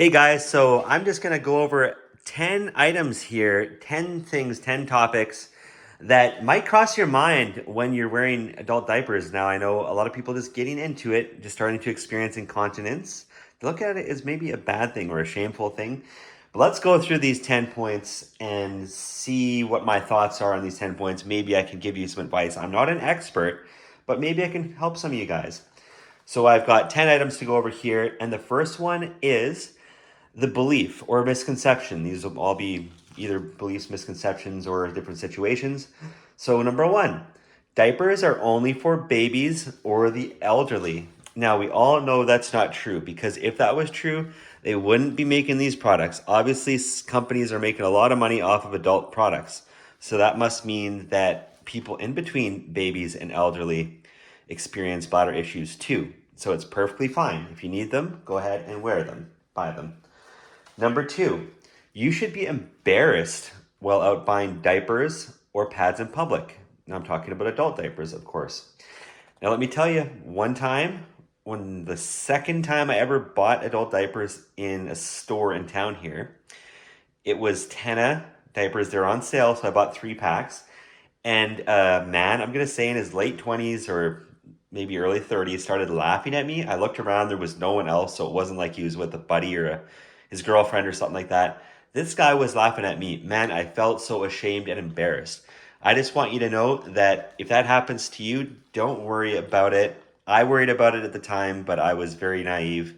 Hey guys, so I'm just going to go over 10 items here, 10 things, 10 topics that might cross your mind when you're wearing adult diapers. Now, I know a lot of people just getting into it, just starting to experience incontinence. They look at it as maybe a bad thing or a shameful thing. But let's go through these 10 points and see what my thoughts are on these 10 points. Maybe I can give you some advice. I'm not an expert, but maybe I can help some of you guys. So I've got 10 items to go over here, and the first one is the belief or misconception. These will all be either beliefs, misconceptions, or different situations. So, number one, diapers are only for babies or the elderly. Now, we all know that's not true because if that was true, they wouldn't be making these products. Obviously, companies are making a lot of money off of adult products. So, that must mean that people in between babies and elderly experience bladder issues too. So, it's perfectly fine. If you need them, go ahead and wear them, buy them. Number two, you should be embarrassed while out buying diapers or pads in public. Now I'm talking about adult diapers, of course. Now let me tell you, one time, when the second time I ever bought adult diapers in a store in town here, it was Tenna diapers. They're on sale, so I bought 3 packs. And man, I'm gonna say in his late 20s or maybe early 30s, started laughing at me. I looked around, there was no one else, so it wasn't like he was with a buddy or his girlfriend or something like that. This guy was laughing at me. Man, I felt so ashamed and embarrassed. I just want you to know that if that happens to you, don't worry about it. I worried about it at the time, but I was very naive.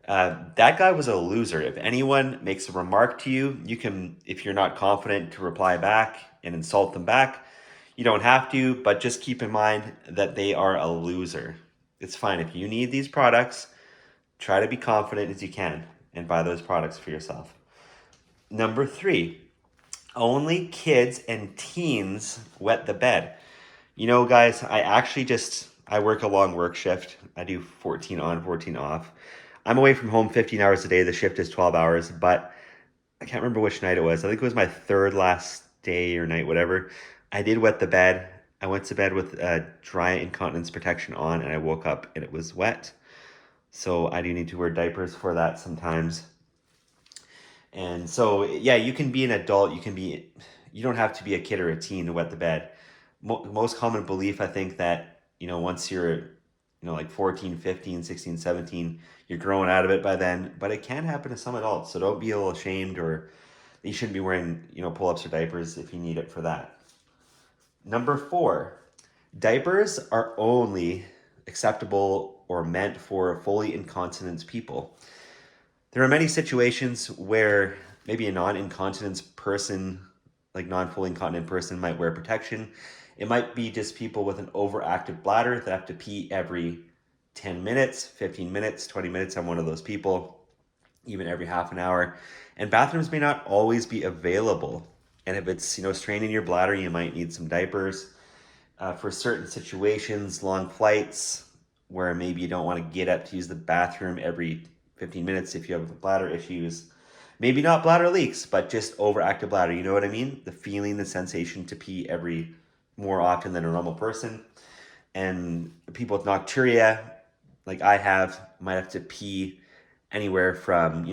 That guy was a loser. If anyone makes a remark to you, you can, if you're not confident, to reply back and insult them back. You don't have to, but just keep in mind that they are a loser. It's fine. If you need these products, try to be confident as you can and buy those products for yourself. Number three, only kids and teens wet the bed. You know, guys, I work a long work shift. I do 14 on, 14 off. I'm away from home 15 hours a day. The shift is 12 hours, but I can't remember which night it was. I think it was my third last day or night, whatever. I did wet the bed. I went to bed with dry incontinence protection on, and I woke up and it was wet. So I do need to wear diapers for that sometimes. And so, yeah, you can be an adult. You don't have to be a kid or a teen to wet the bed. Most common belief, I think, that, once you're, like 14, 15, 16, 17, you're growing out of it by then. But it can happen to some adults. So don't be a little ashamed or you shouldn't be wearing, pull-ups or diapers if you need it for that. Number four, diapers are only acceptable or meant for fully incontinent people. There are many situations where maybe a non-incontinence person, like non-fully incontinent person, might wear protection. It might be just people with an overactive bladder that have to pee every 10 minutes, 15 minutes, 20 minutes. I'm one of those people, even every half an hour. And bathrooms may not always be available. And if it's, straining your bladder, you might need some diapers. For certain situations, long flights, where maybe you don't want to get up to use the bathroom every 15 minutes if you have bladder issues. Maybe not bladder leaks, but just overactive bladder. You know what I mean? The feeling, the sensation to pee every more often than a normal person. And people with nocturia, like I have, might have to pee anywhere from,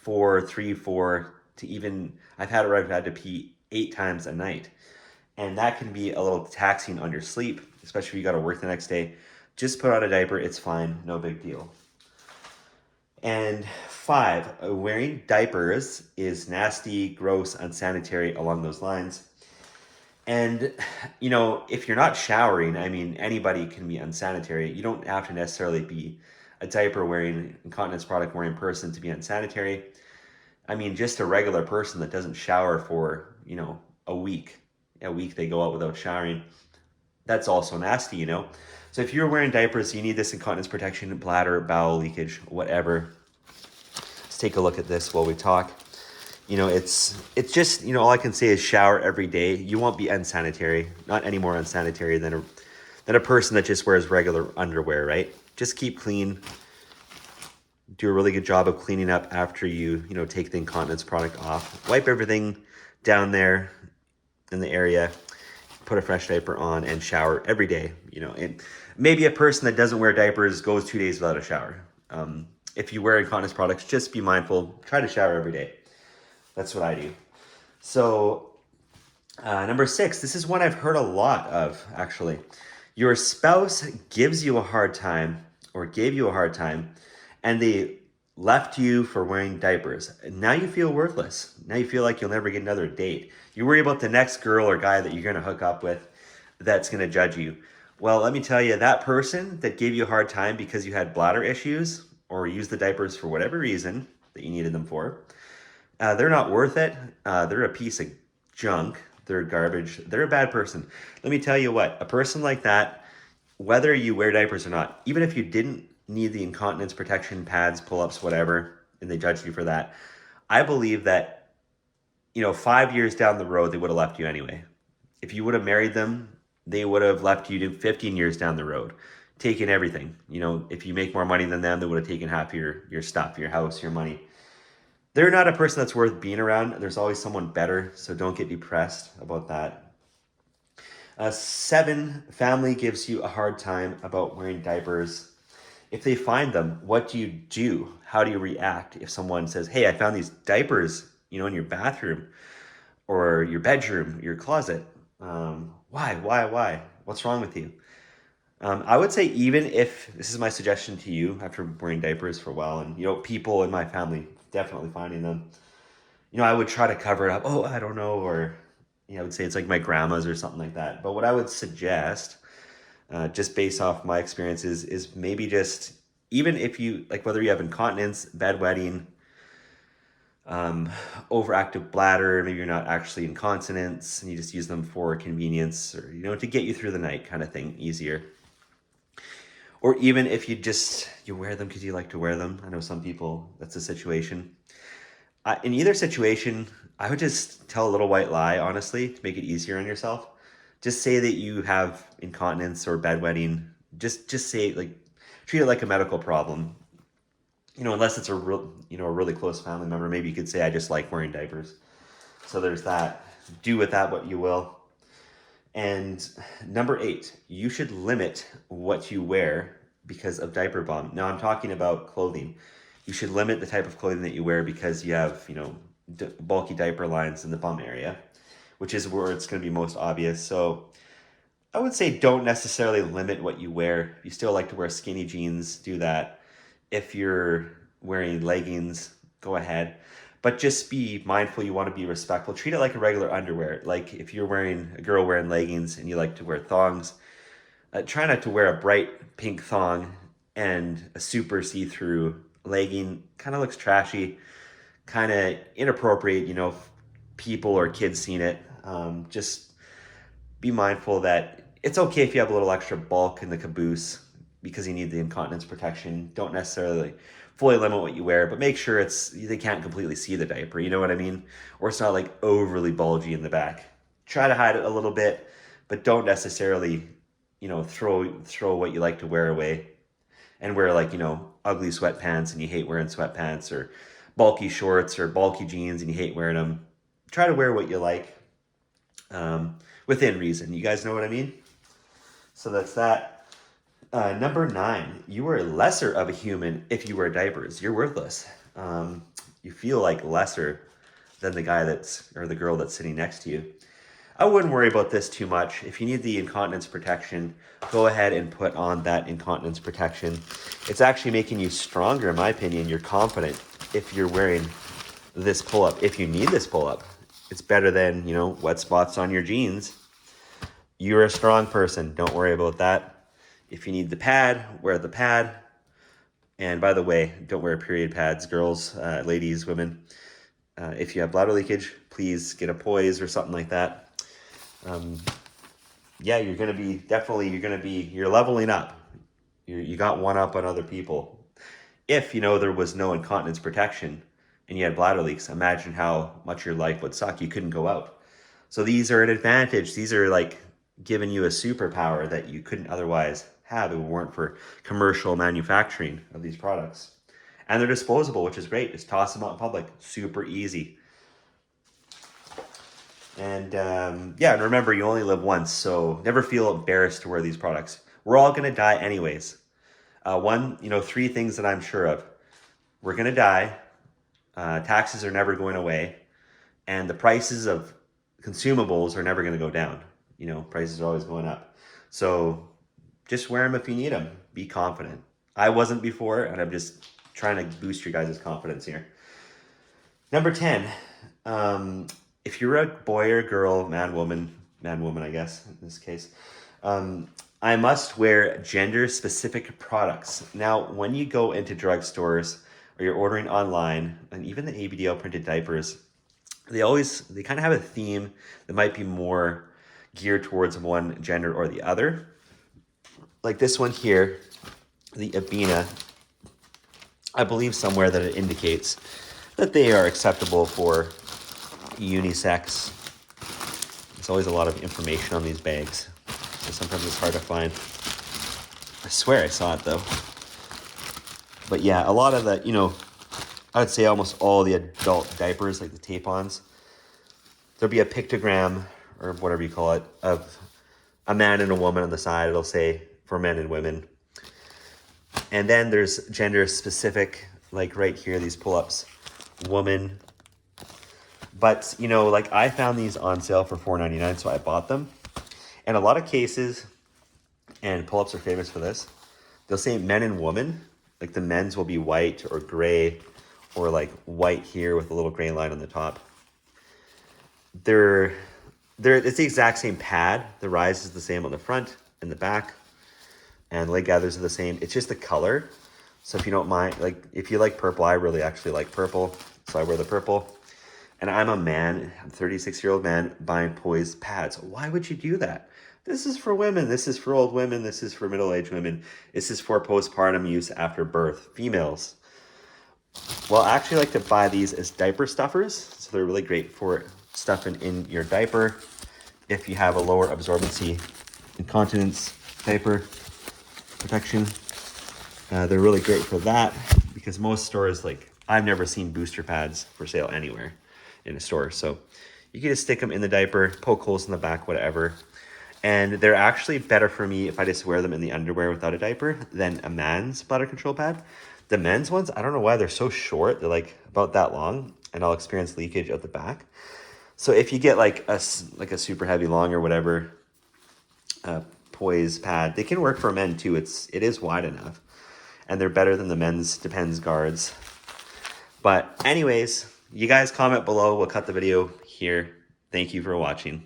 4 to even, I've had it where I've had to pee 8 times a night. And that can be a little taxing on your sleep, especially if you got to work the next day. Just put on a diaper, it's fine, no big deal. And five, wearing diapers is nasty, gross, unsanitary, along those lines. And, if you're not showering, I mean, anybody can be unsanitary. You don't have to necessarily be a diaper wearing, incontinence product wearing person to be unsanitary. I mean, just a regular person that doesn't shower for, a week. A week they go out without showering. That's also nasty. So if you're wearing diapers, you need this incontinence protection, bladder, bowel leakage, whatever. Let's take a look at this while we talk. It's just, all I can say is shower every day. You won't be unsanitary, not any more unsanitary than a person that just wears regular underwear, right? Just keep clean. Do a really good job of cleaning up after you take the incontinence product off. Wipe everything down there in the area, put a fresh diaper on, and shower every day. And maybe a person that doesn't wear diapers goes 2 days without a shower. if you wear incontinence products, just be mindful. Try to shower every day. That's what I do. So, number 6, this is one I've heard a lot of, actually. Your spouse gives you a hard time or gave you a hard time, and they left you for wearing diapers. Now you feel worthless. Now you feel like you'll never get another date. You worry about the next girl or guy that you're going to hook up with that's going to judge you. Well, let me tell you, that person that gave you a hard time because you had bladder issues or used the diapers for whatever reason that you needed them for, they're not worth it. They're a piece of junk. They're garbage. They're a bad person. Let me tell you what, a person like that, whether you wear diapers or not, even if you didn't need the incontinence protection pads, pull-ups, whatever, and they judged you for that, I believe that, 5 years down the road, they would have left you anyway. If you would have married them, they would have left you 15 years down the road, taking everything. If you make more money than them, they would have taken half your stuff, your house, your money. They're not a person that's worth being around. There's always someone better, so don't get depressed about that. 7, family gives you a hard time about wearing diapers. If they find them, what do you do? How do you react if someone says, hey, I found these diapers, in your bathroom or your bedroom, your closet? Why? What's wrong with you? I would say, even if, this is my suggestion to you after wearing diapers for a while, and people in my family definitely finding them, I would try to cover it up. Oh, I don't know. Or, I would say it's like my grandma's or something like that. But what I would suggest, just based off my experiences, is maybe just, even if you, like, whether you have incontinence, bedwetting, overactive bladder, maybe you're not actually incontinence and you just use them for convenience or, to get you through the night kind of thing, easier. Or even if you wear them because you like to wear them. I know some people, that's a situation. In either situation, I would just tell a little white lie, honestly, to make it easier on yourself. Just say that you have incontinence or bedwetting. Just say, like, treat it like a medical problem. Unless it's a really close family member, maybe you could say, I just like wearing diapers. So there's that. Do with that what you will. And number 8, you should limit what you wear because of diaper bomb. Now I'm talking about clothing. You should limit the type of clothing that you wear because you have, bulky diaper lines in the bum area, which is where it's going to be most obvious. So I would say don't necessarily limit what you wear. If you still like to wear skinny jeans, do that. If you're wearing leggings, go ahead. But just be mindful, you want to be respectful. Treat it like a regular underwear. Like if you're a girl wearing leggings and you like to wear thongs, try not to wear a bright pink thong and a super see-through legging. Kind of looks trashy, kind of inappropriate, people or kids seeing it. Just be mindful that it's okay if you have a little extra bulk in the caboose because you need the incontinence protection. Don't necessarily fully limit what you wear, but make sure they can't completely see the diaper, you know what I mean? Or it's not like overly bulgy in the back. Try to hide it a little bit, but don't necessarily, throw what you like to wear away and wear, like, ugly sweatpants and you hate wearing sweatpants, or bulky shorts or bulky jeans and you hate wearing them. Try to wear what you like, within reason. You guys know what I mean? So that's that. Number 9, you are lesser of a human if you wear diapers. You're worthless. You feel like lesser than the guy or the girl that's sitting next to you. I wouldn't worry about this too much. If you need the incontinence protection, go ahead and put on that incontinence protection. It's actually making you stronger, in my opinion. You're confident if you're wearing this pull-up. If you need this pull-up, it's better than, wet spots on your jeans. You're a strong person. Don't worry about that. If you need the pad, wear the pad. And by the way, don't wear period pads, girls, ladies, women. If you have bladder leakage, please get a poise or something like that. You're leveling up. You got one up on other people. If, there was no incontinence protection and you had bladder leaks, imagine how much your life would suck. You couldn't go out. So these are an advantage. These are like giving you a superpower that you couldn't otherwise have if it weren't for commercial manufacturing of these products. And they're disposable, which is great. Just toss them out in public. Super easy. And and remember, you only live once, so never feel embarrassed to wear these products. We're all going to die anyways. 3 things that I'm sure of. we're gonna die. Taxes are never going away, and the prices of consumables are never going to go down. You know, prices are always going up. So just wear them if you need them. Be confident. I wasn't before, and I'm just trying to boost your guys' confidence here. Number 10, if you're a boy or girl, man, woman, I guess, in this case, I must wear gender specific products. Now, when you go into drugstores or you're ordering online, and even the ABDL printed diapers, they kind of have a theme that might be more geared towards one gender or the other. Like this one here, the Abina, I believe somewhere that it indicates that they are acceptable for unisex. There's always a lot of information on these bags, so sometimes it's hard to find. I swear I saw it though. But yeah, a lot of the, I would say almost all the adult diapers, like the tape-ons, there'll be a pictogram, or whatever you call it, of a man and a woman on the side. It'll say for men and women. And then there's gender specific, like right here, these pull-ups, woman. But, like I found these on sale for $4.99, so I bought them. And a lot of cases, and pull-ups are famous for this, they'll say men and woman. Like the men's will be white or gray, or like white here with a little gray line on the top. It's the exact same pad. The rise is the same on the front and the back, and leg gathers are the same. It's just the color. So if you don't mind, like if you like purple, I really actually like purple, so I wear the purple. And I'm a man, I'm a 36-year-old man buying Poise pads. Why would you do that? This is for women. This is for old women. This is for middle-aged women. This is for postpartum use after birth, females. Well, I actually like to buy these as diaper stuffers. So they're really great for stuffing in your diaper if you have a lower absorbency incontinence diaper protection. They're really great for that because most stores, like I've never seen booster pads for sale anywhere in a store. So you can just stick them in the diaper, poke holes in the back, whatever. And they're actually better for me if I just wear them in the underwear without a diaper than a man's bladder control pad. The men's ones, I don't know why they're so short. They're like about that long, and I'll experience leakage at the back. So if you get like a super heavy long or whatever Poise pad, they can work for men too. It is wide enough, and they're better than the men's Depends guards. But anyways, you guys comment below. We'll cut the video here. Thank you for watching.